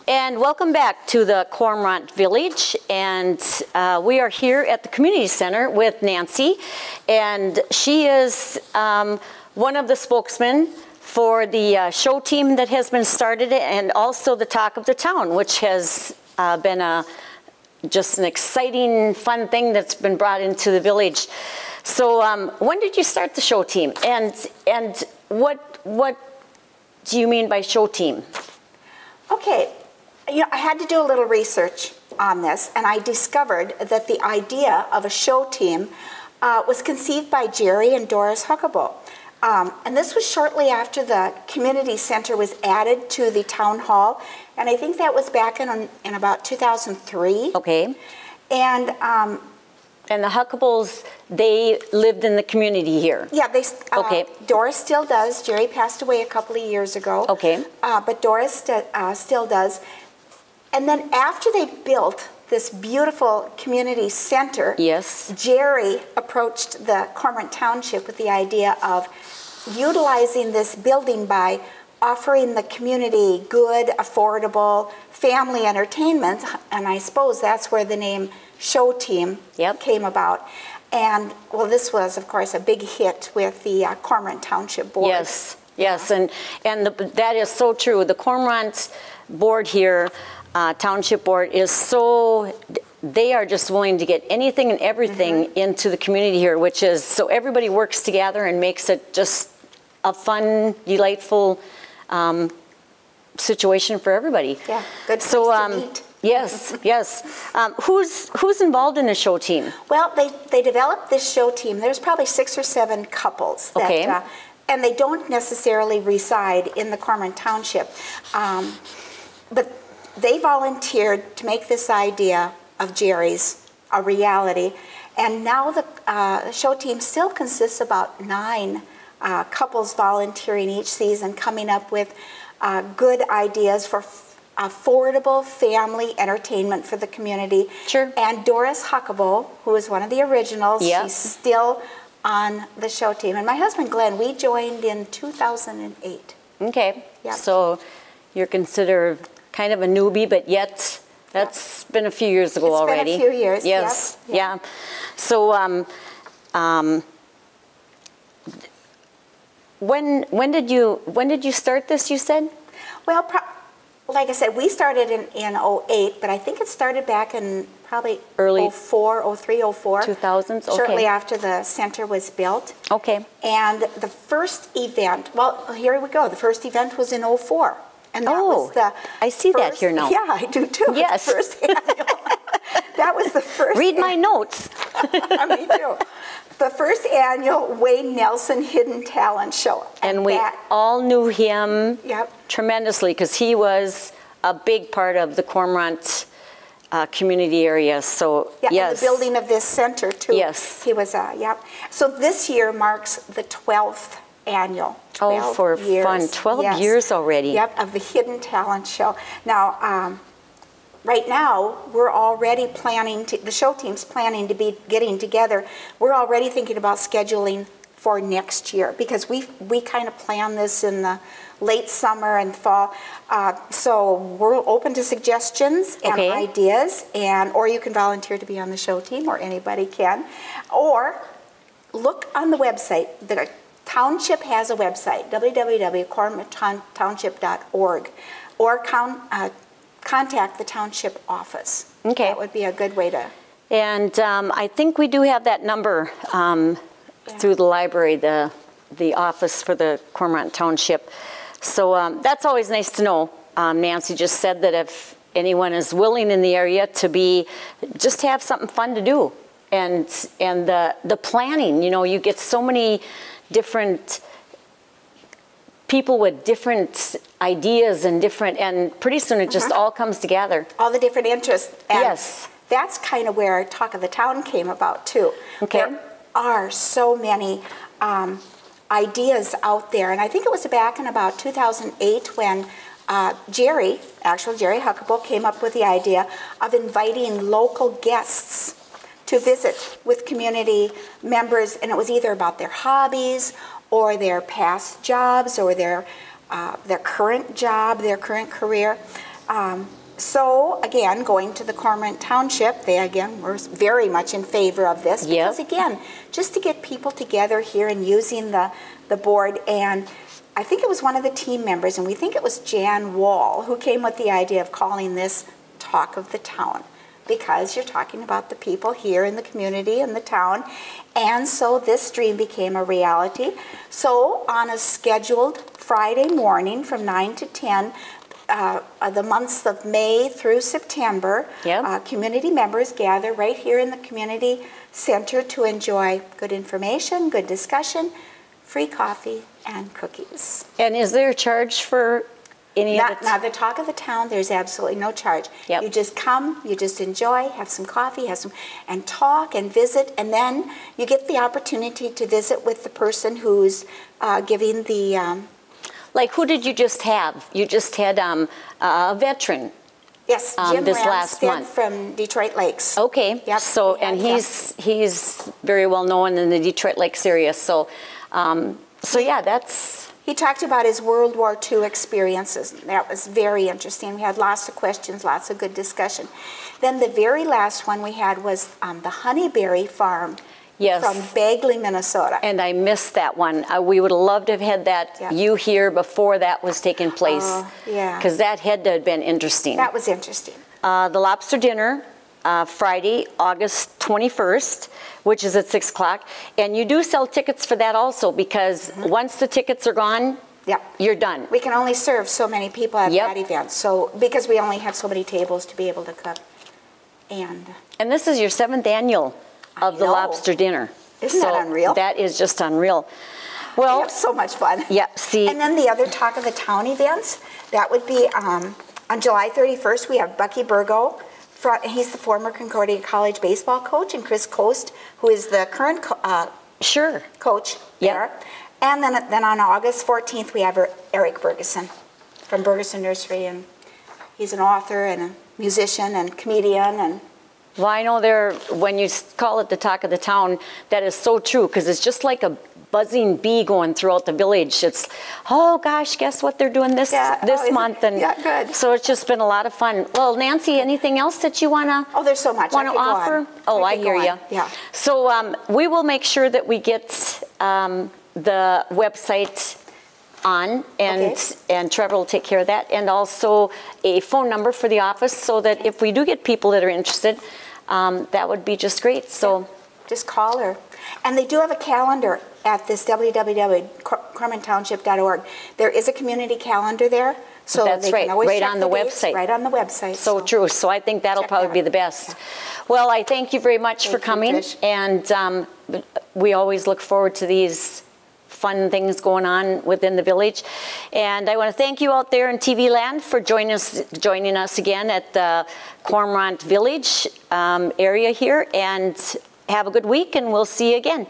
And welcome back to the Cormorant Village, and we are here at the Community Center with Nancy, and she is one of the spokesmen for the show team that has been started, and also the Talk of the Town, which has been just an exciting, fun thing that's been brought into the village. So when did you start the show team, and what do you mean by show team? Okay. You know, I had to do a little research on this, and I discovered that the idea of a show team was conceived by Jerry and Doris Huckable. And this was shortly after the community center was added to the town hall, and I think that was back in about 2003. Okay. And the Huckables, they lived in the community here. Yeah, they. Okay. Doris still does. Jerry passed away a couple of years ago. Okay. But Doris still does. And then after they built this beautiful community center, yes, Jerry approached the Cormorant Township with the idea of utilizing this building by offering the community good, affordable family entertainment, and I suppose that's where the name Show Team came about. And well, this was, of course, a big hit with the Cormorant Township Board. Yes, yes, and that is so true. The Cormorant Board here, Township Board, is so, they are just willing to get anything and everything into the community here, which is, so everybody works together and makes it just a fun, delightful situation for everybody. Yeah, good place to meet. Yes, yes. Who's involved in the show team? Well, they developed this show team. There's probably 6 or 7 couples that, okay. And they don't necessarily reside in the Cormorant Township, but they volunteered to make this idea of Jerry's a reality, and now the show team still consists of about 9 couples volunteering each season, coming up with good ideas for affordable family entertainment for the community. Sure. And Doris Huckable, who is one of the originals, she's still on the show team. And my husband Glenn, we joined in 2008. Okay. Yep. So you're considered kind of a newbie, but yet that's been a few years ago already. It's been a few years. Yes. Yep. Yeah. So when did you start this, you said? Well, like I said, we started in 08, but I think it started back in probably early 04, 03, 04. 2000s, okay. Shortly after the center was built. Okay. And the first event, well, here we go. The first event was in 04. And that was the I see first, that here now. Yeah, I do too. Yes. The first annual. That was the first. Read my notes. Me too. The first annual Wayne Nelson Hidden Talent Show. And we all knew him tremendously because he was a big part of the Cormorant community area. So, yes. And the building of this center, too. Yes. He was, So this year marks the 12th annual. 12 for years. Fun. 12 years already. Yep, of the Hidden Talent Show. Now, right now, we're already planning to, the show team's planning to be getting together. We're already thinking about scheduling for next year because we kind of plan this in the late summer and fall. So we're open to suggestions and ideas, or you can volunteer to be on the show team, or anybody can. Or look on the website. The township has a website, www.cormoranttownship.org, or contact the township office. Okay. That would be a good way to. And I think we do have that number through the library, the office for the Cormorant Township. So that's always nice to know. Nancy just said that if anyone is willing in the area to just have something fun to do. And the planning, you know, you get so many different people with different ideas and pretty soon it just all comes together. All the different interests. And yes. That's kind of where Talk of the Town came about too. Okay. There are so many ideas out there, and I think it was back in about 2008 when Jerry Huckable came up with the idea of inviting local guests to visit with community members, and it was either about their hobbies or their past jobs or their current job, their current career. So again, going to the Cormorant Township, they again were very much in favor of this because again, just to get people together here and using the board, and I think it was one of the team members, and we think it was Jan Wall, who came with the idea of calling this Talk of the Town, because you're talking about the people here in the community and the town, and so this dream became a reality. So on a scheduled Friday morning from 9 to 10, the months of May through September, community members gather right here in the community center to enjoy good information, good discussion, free coffee, and cookies. And is there a charge for any of it? Now, the Talk of the Town, there's absolutely no charge. You just come, you just enjoy, have some coffee, and talk and visit, and then you get the opportunity to visit with the person who's giving the... like, who did you just have? You just had a veteran. Yes, Jim this last month from Detroit Lakes. Okay, so, and he's very well known in the Detroit Lakes area, so, so yeah, that's... He talked about his World War II experiences. That was very interesting. We had lots of questions, lots of good discussion. Then the very last one we had was the Honeyberry Farm from Bagley, Minnesota. And I missed that one. We would have loved to have had that you here before that was taking place. Because that had to have been interesting. That was interesting. The lobster dinner, Friday, August 21st, which is at 6 o'clock. And you do sell tickets for that also, because once the tickets are gone, you're done. We can only serve so many people at that event, so because we only have so many tables to be able to cook. And this is your 7th annual of the lobster dinner. Isn't that unreal? That is just unreal. Well, we have so much fun. See. And then the other Talk of the Town events, that would be on July 31st, we have Bucky Burgo. He's the former Concordia College baseball coach, and Chris Coast, who is the current coach there. And then on August 14th, we have Eric Bergeson from Bergeson Nursery, and he's an author and a musician and comedian. And well, I know when you call it the Talk of the Town, that is so true, because it's just like a buzzing bee going throughout the village. It's, oh gosh, guess what they're doing this month, and good. So it's just been a lot of fun. Well, Nancy, anything else that you wanna? Oh, there's so much. Want to offer? Oh, I hear you. Yeah. So we will make sure that we get the website on, and Trevor will take care of that, and also a phone number for the office, so that if we do get people that are interested, that would be just great. So just call her. And they do have a calendar at this www.cormoranttownship.org. There is a community calendar there, so that's they can always check on the website. Right on the website. So true. So I think that'll probably be the best. Well, I thank you very much for coming, and we always look forward to these fun things going on within the village. And I want to thank you out there in TV land for joining us again at the Cormorant Village area here, and have a good week, and we'll see you again.